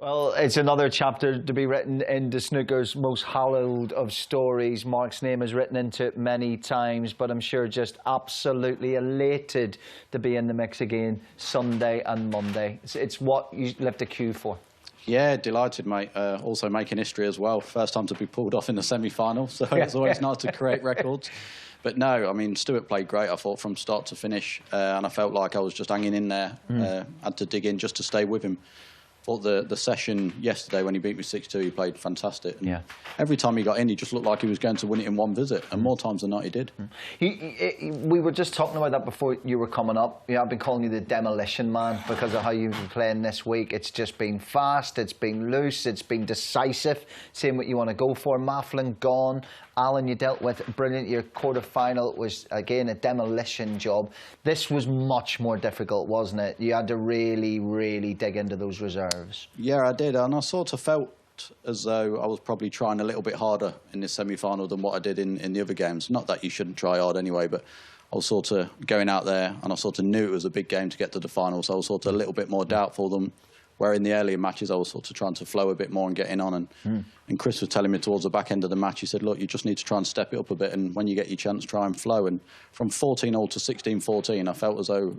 Well, it's another chapter to be written into snooker's most hallowed of stories. Mark's name is written into it many times, but I'm sure just absolutely elated to be in the mix again Sunday and Monday. It's what you left a queue for. Yeah, delighted, mate. Also making history as well. First time to be pulled off in the semi-final, so it's always nice to create records. But no, I mean, Stuart played great, I thought, from start to finish, and I felt like I was just hanging in there. Had to dig in just to stay with him. Thought the session yesterday when he beat me 6-2, he played fantastic. And every time he got in, he just looked like he was going to win it in one visit, and more times than not, he did. We were just talking about that before you were coming up. I've been calling you the demolition man because of how you've been playing this week. It's just been fast, it's been loose, it's been decisive, saying what you want to go for. Mafflin gone. Alan, you dealt with brilliant. Your quarter-final was, again, a demolition job. This was much more difficult, wasn't it? You had to really, really dig into those reserves. Yeah, I did, and I sort of felt as though I was probably trying a little bit harder in this semi-final than what I did in the other games. Not that you shouldn't try hard anyway, but I was sort of going out there, and I sort of knew it was a big game to get to the final, so I was sort of a little bit more doubtful than where in the earlier matches I was sort of trying to flow a bit more and getting on. And Chris was telling me towards the back end of the match, he said, look, you just need to try and step it up a bit, and when you get your chance, try and flow. And from 14-all to 16-14, I felt as though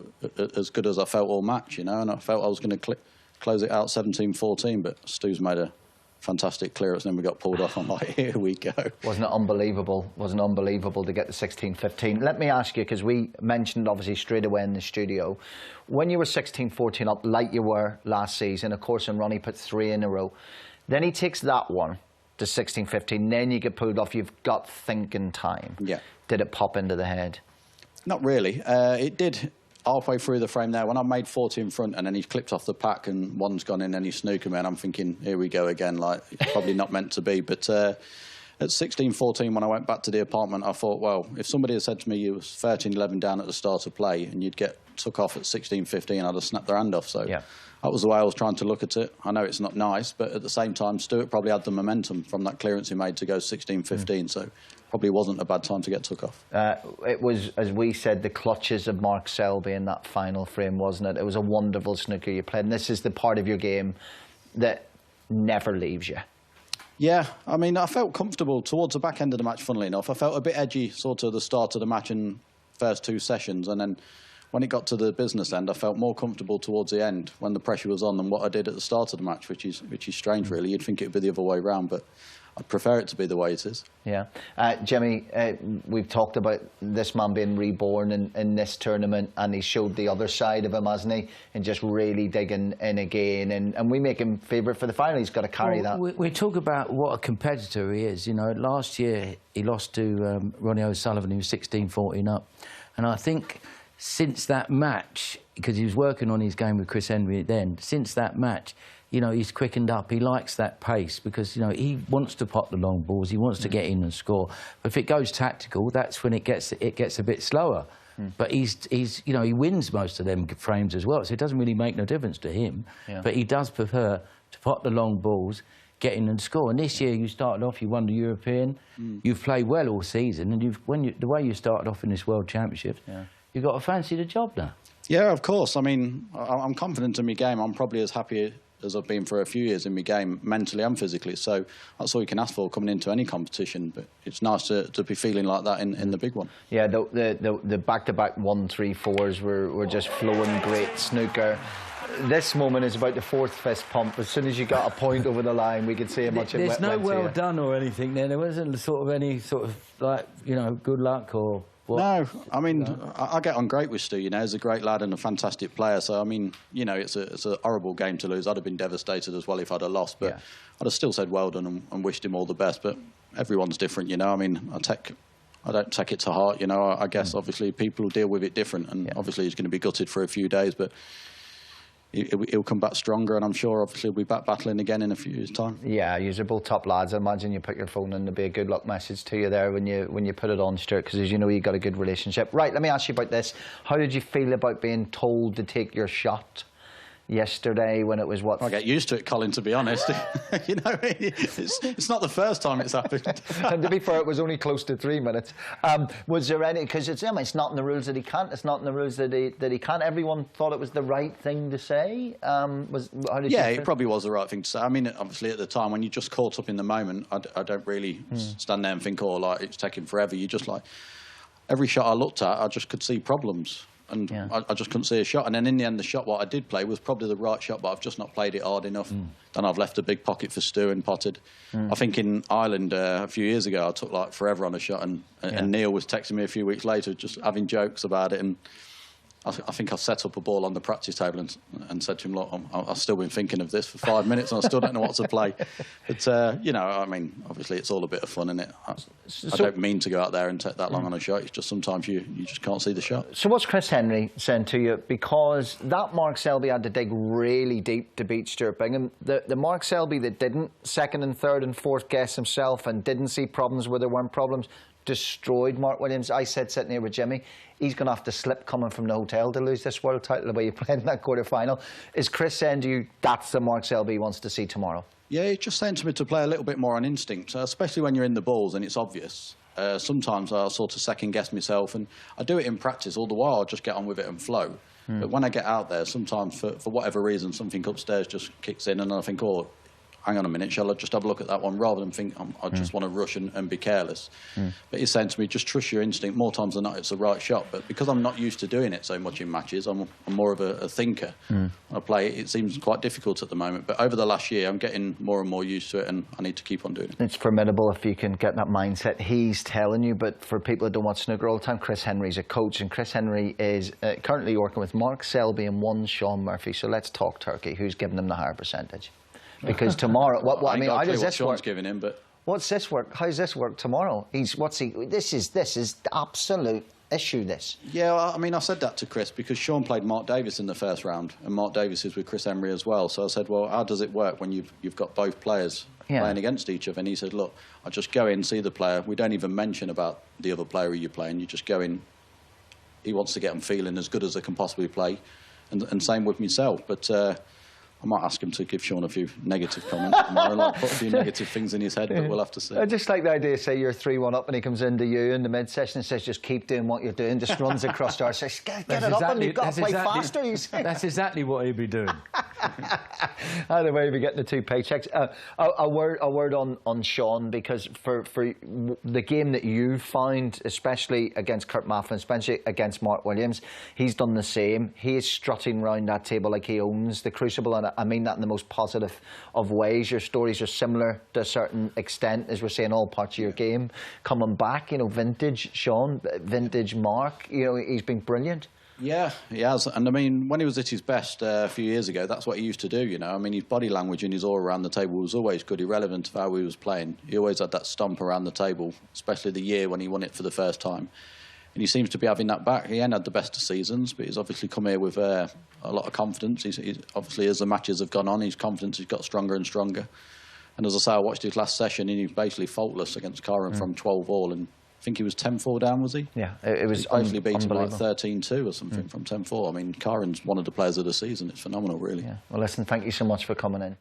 as good as I felt all match, you know, and I felt I was going to close it out 17-14, but Stu's made a fantastic clearance, and then we got pulled off. I'm like, here we go. Wasn't it unbelievable? Wasn't it unbelievable to get the 16-15? Let me ask you, because we mentioned obviously straight away in the studio, when you were 16-14 up like you were last season, of course, and Ronnie put 3 in a row, then he takes that one to 16-15, then you get pulled off, you've got thinking time. Yeah. Did it pop into the head? Not really. It did halfway through the frame there, when I made 40 in front and then he's clipped off the pack and one's gone in and he's snooker me, and I'm thinking, here we go again, like, it's probably not meant to be. But at 16-14, when I went back to the apartment, I thought, well, if somebody had said to me you was 13-11 down at the start of play and you'd get took off at 16-15, I'd have snapped their hand off. So that was the way I was trying to look at it. I know it's not nice, but at the same time, Stuart probably had the momentum from that clearance he made to go 16-15, so probably wasn't a bad time to get took off. It was, as we said, the clutches of Mark Selby in that final frame, wasn't it? It was a wonderful snooker you played, and this is the part of your game that never leaves you. Yeah, I mean, I felt comfortable towards the back end of the match, funnily enough. I felt a bit edgy sort of the start of the match and first 2 sessions, and then when it got to the business end, I felt more comfortable towards the end when the pressure was on than what I did at the start of the match, which is strange, really. You'd think it would be the other way around, but I'd prefer it to be the way it is. Yeah. Jimmy, we've talked about this man being reborn in this tournament, and he showed the other side of him, hasn't he? And just really digging in again. And we make him favourite for the final. He's got to carry that. We talk about what a competitor he is. You know, last year he lost to Ronnie O'Sullivan. He was 16-14 up. And I think since that match, because he was working on his game with Chris Henry then, since that match, you know, he's quickened up. He likes that pace because, you know, he wants to pop the long balls. He wants to get in and score. But if it goes tactical, that's when it gets a bit slower. But he's you know, he wins most of them frames as well, so it doesn't really make no difference to him. But he does prefer to pop the long balls, get in and score. And this year you started off, you won the European. You've played well all season, and the way you started off in this World Championship, you've got to fancy the job now. Yeah, of course. I mean, I'm confident in my game. I'm probably as happy as I've been for a few years in my game, mentally and physically. So that's all you can ask for coming into any competition. But it's nice to be feeling like that in the big one. Yeah, the back-to-back 1-3-4s were just flowing great snooker. This moment is about the 4th fist pump. As soon as you got a point over the line, we could see how much it went. There's no well done or anything there. There wasn't sort of any sort of, like, you know, good luck or what? No, I mean, I get on great with Stu, you know. He's a great lad and a fantastic player. So, I mean, you know, it's a horrible game to lose. I'd have been devastated as well if I'd have lost. But I'd have still said well done and wished him all the best. But everyone's different, you know. I mean, I don't take it to heart, you know. I guess, obviously, people deal with it different. And obviously, he's going to be gutted for a few days. But he'll come back stronger, and I'm sure, obviously, he'll be back battling again in a few years' time. Yeah, you're both top lads. I imagine you put your phone in, there'll be a good luck message to you there when you put it on, Stuart, because as you know, you've got a good relationship. Right, let me ask you about this. How did you feel about being told to take your shot yesterday when it was what? I get used to it, Colin, to be honest. You know, it's not the first time it's happened. And to be fair, it was only close to 3 minutes. Was there any, because it's not in the rules that he can't, it's not in the rules that he can't. Everyone thought it was the right thing to say. Yeah, it probably was the right thing to say. I mean, obviously at the time when you're just caught up in the moment, I don't really stand there and think, oh, like it's taking forever. You just like, every shot I looked at, I just could see problems. And I just couldn't see a shot. And then in the end, the shot what I did play was probably the right shot, but I've just not played it hard enough. Then I've left a big pocket for Stu and potted. I think in Ireland a few years ago, I took like forever on a shot, and Neil was texting me a few weeks later, just having jokes about it. And I think I set up a ball on the practice table and said to him, look, I've still been thinking of this for 5 minutes and I still don't know what to play. But, you know, I mean, obviously it's all a bit of fun, isn't it? I don't mean to go out there and take that long on a shot. It's just sometimes you just can't see the shot. So what's Chris Henry saying to you? Because that Mark Selby had to dig really deep to beat Stuart Bingham. The Mark Selby that didn't second and third and fourth guess himself and didn't see problems where there weren't problems, destroyed Mark Williams. I said sitting here with Jimmy, he's going to have to slip coming from the hotel to lose this world title the way he played in that quarter-final. Is Chris saying to you that's the Mark Selby he wants to see tomorrow? Yeah, he's just saying to me to play a little bit more on instinct, especially when you're in the balls and it's obvious. Sometimes I'll sort of second-guess myself, and I do it in practice. All the while I'll just get on with it and flow. But when I get out there, sometimes for whatever reason, something upstairs just kicks in and I think, oh, hang on a minute, shall I just have a look at that one, rather than think I just want to rush and be careless. But he's saying to me, just trust your instinct. More times than not, it's the right shot. But because I'm not used to doing it so much in matches, I'm more of a thinker. When I play it seems quite difficult at the moment. But over the last year, I'm getting more and more used to it, and I need to keep on doing it. It's formidable if you can get that mindset he's telling you. But for people that don't watch snooker all the time, Chris Henry's a coach, and Chris Henry is currently working with Mark Selby and one Sean Murphy. So let's talk turkey. Who's giving them the higher percentage? Because tomorrow, I mean, how does this work? Giving him, but what's this work? How's this work tomorrow? This is the absolute issue. This. Yeah, I mean, I said that to Chris because Sean played Mark Davis in the first round, and Mark Davis is with Chris Henry as well. So I said, well, how does it work when you've got both players playing against each other? And he said, look, I just go in, see the player. We don't even mention about the other player who you're playing. You just go in. He wants to get them feeling as good as they can possibly play, and same with myself. But I might ask him to give Sean a few negative comments tomorrow, like put a few negative things in his head, but we'll have to see. I just like the idea, say you're 3-1 up and he comes into you in the mid-session and says, just keep doing what you're doing, just runs across the arse, says, get it up and you've got to play faster. That's exactly what he'd be doing. Either way, we're getting the 2 paychecks. A word on Sean, because for the game that you found, especially against Kurt Mafflin, especially against Mark Williams, he's done the same. He is strutting round that table like he owns the Crucible, and I mean that in the most positive of ways. Your stories are similar to a certain extent, as we're saying, all parts of your game coming back. You know, vintage Sean, vintage Mark. You know, he's been brilliant. Yeah, he has. And I mean, when he was at his best a few years ago, that's what he used to do, you know. I mean, his body language and his aura around the table was always good, irrelevant of how he was playing. He always had that stomp around the table, especially the year when he won it for the first time. And he seems to be having that back. He ain't had the best of seasons, but he's obviously come here with a lot of confidence. He's obviously, as the matches have gone on, his confidence has got stronger and stronger. And as I say, I watched his last session, and he was basically faultless against Karan from 12 all. And I think he was 10-4 down, was he? Yeah, it was basically beat him like 13-2 or something from 10-4. I mean, Karan's one of the players of the season. It's phenomenal, really. Yeah. Well, listen, thank you so much for coming in.